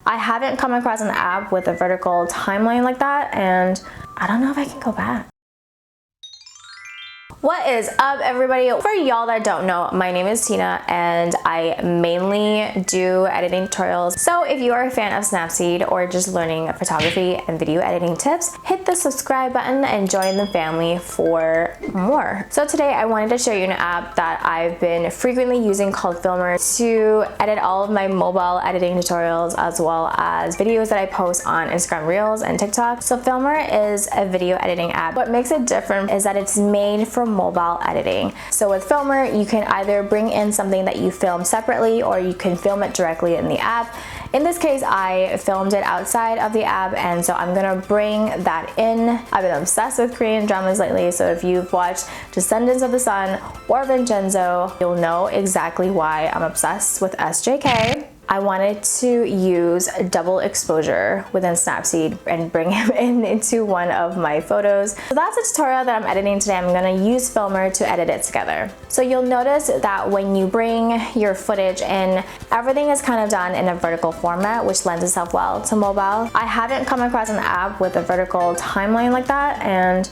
I haven't come across an app with a vertical timeline like that, and I don't know if I can go back. What is up, everybody? For y'all that don't know, my name is Tina and I mainly do editing tutorials. So if you are a fan of Snapseed or just learning photography and video editing tips, hit the subscribe button and join the family for more. So today I wanted to show you an app that I've been frequently using called Filmr to edit all of my mobile editing tutorials as well as videos that I post on Instagram Reels and TikTok. So Filmr is a video editing app. What makes it different is that it's made for mobile editing. So with Filmr, you can either bring in something that you film separately or you can film it directly in the app. In this case, I filmed it outside of the app, and so I'm gonna bring that in. I've been obsessed with Korean dramas lately, so if you've watched Descendants of the Sun or Vincenzo, you'll know exactly why I'm obsessed with SJK. I wanted to use double exposure within Snapseed and bring him into one of my photos. So that's a tutorial that I'm editing today. I'm gonna use Filmr to edit it together. So you'll notice that when you bring your footage in, everything is kind of done in a vertical format, which lends itself well to mobile. I haven't come across an app with a vertical timeline like that, and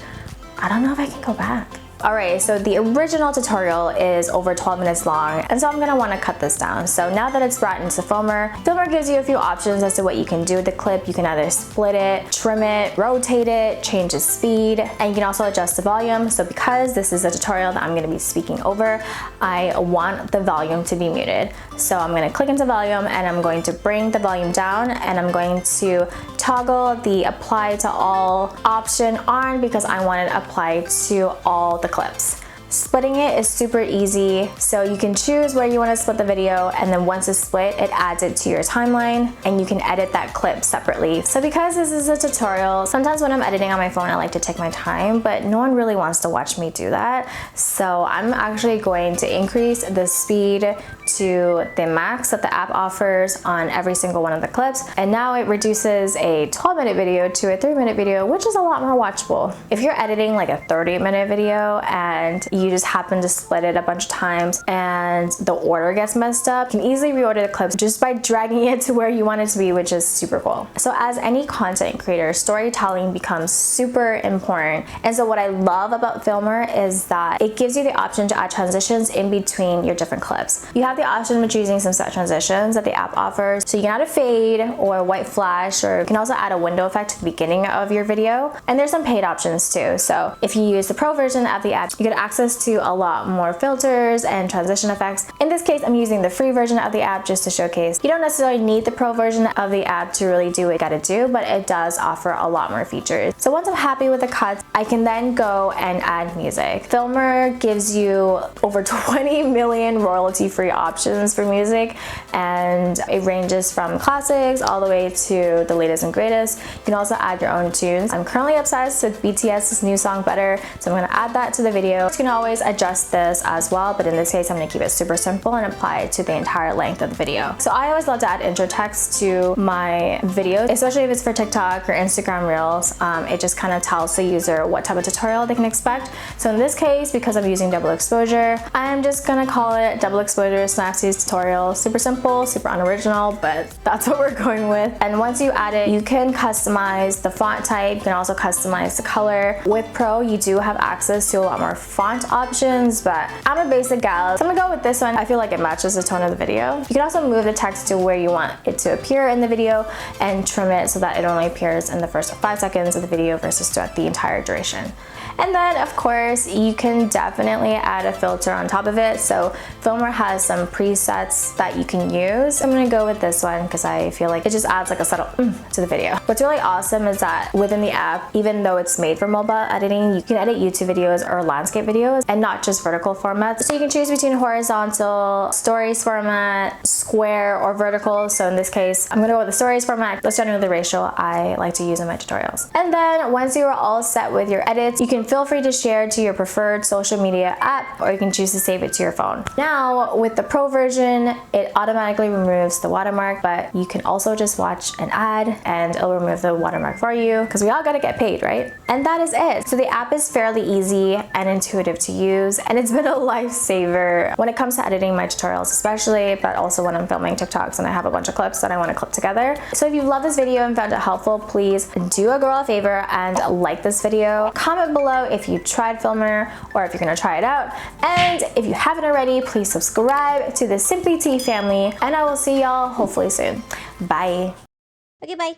I don't know if I can go back. Alright, so the original tutorial is over 12 minutes long, and so I'm going to want to cut this down. So now that it's brought into Filmr, Filmr gives you a few options as to what you can do with the clip. You can either split it, trim it, rotate it, change the speed, and you can also adjust the volume. So because this is a tutorial that I'm going to be speaking over, I want the volume to be muted. So I'm going to click into volume and I'm going to bring the volume down, and I'm going to toggle the apply to all option on because I want it applied to all the clips. Splitting it is super easy, so you can choose where you want to split the video, and then once it's split, it adds it to your timeline and you can edit that clip separately. So because this is a tutorial, sometimes when I'm editing on my phone I like to take my time, but no one really wants to watch me do that. So I'm actually going to increase the speed to the max that the app offers on every single one of the clips, and now it reduces a 12-minute video to a 3-minute video, which is a lot more watchable. If you're editing like a 30-minute video and you just happen to split it a bunch of times and the order gets messed up, you can easily reorder the clips just by dragging it to where you want it to be, which is super cool. So as any content creator, storytelling becomes super important, and so what I love about Filmr is that it gives you the option to add transitions in between your different clips. You have the option of choosing some set transitions that the app offers, so you can add a fade or a white flash, or you can also add a window effect to the beginning of your video, and there's some paid options too. So if you use the pro version of the app, you get access to a lot more filters and transition effects. In this case, I'm using the free version of the app just to showcase. You don't necessarily need the pro version of the app to really do what you gotta do, but it does offer a lot more features. So once I'm happy with the cuts, I can then go and add music. Filmr gives you over 20 million royalty-free options for music, and it ranges from classics all the way to the latest and greatest. You can also add your own tunes. I'm currently obsessed with BTS's new song Better, so I'm gonna add that to the video. You can always adjust this as well, but in this case I'm going to keep it super simple and apply it to the entire length of the video. So I always love to add intro text to my videos, especially if it's for TikTok or Instagram Reels. It just kind of tells the user what type of tutorial they can expect. So in this case, because I'm using double exposure, I'm just going to call it double exposure Snapseed tutorial. Super simple, super unoriginal, but that's what we're going with. And once you add it, you can customize the font type. You can also customize the color. With Pro, you do have access to a lot more font options, but I'm a basic gal, so I'm gonna go with this one. I feel like it matches the tone of the video. You can also move the text to where you want it to appear in the video and trim it so that it only appears in the first 5 seconds of the video versus throughout the entire duration. And then of course you can definitely add a filter on top of it. So Filmr has some presets that you can use. I'm gonna go with this one because I feel like it just adds like a subtle to the video. What's really awesome is that within the app, even though it's made for mobile editing, you can edit YouTube videos or landscape videos and not just vertical formats. So you can choose between horizontal, stories format, square, or vertical. So in this case, I'm gonna go with the stories format. That's generally the ratio I like to use in my tutorials. And then once you are all set with your edits, you can feel free to share to your preferred social media app, or you can choose to save it to your phone. Now, with the Pro version, it automatically removes the watermark, but you can also just watch an ad and it'll remove the watermark for you, because we all gotta get paid, right? And that is it. So the app is fairly easy and intuitive to use, and it's been a lifesaver when it comes to editing my tutorials especially, but also when I'm filming TikToks and I have a bunch of clips that I want to clip together. So if you love this video and found it helpful, please do a girl a favor and like this video. Comment below if you tried Filmr or if you're gonna try it out. And if you haven't already, please subscribe to the Simply Tea family, and I will see y'all hopefully soon. Bye. Okay, bye.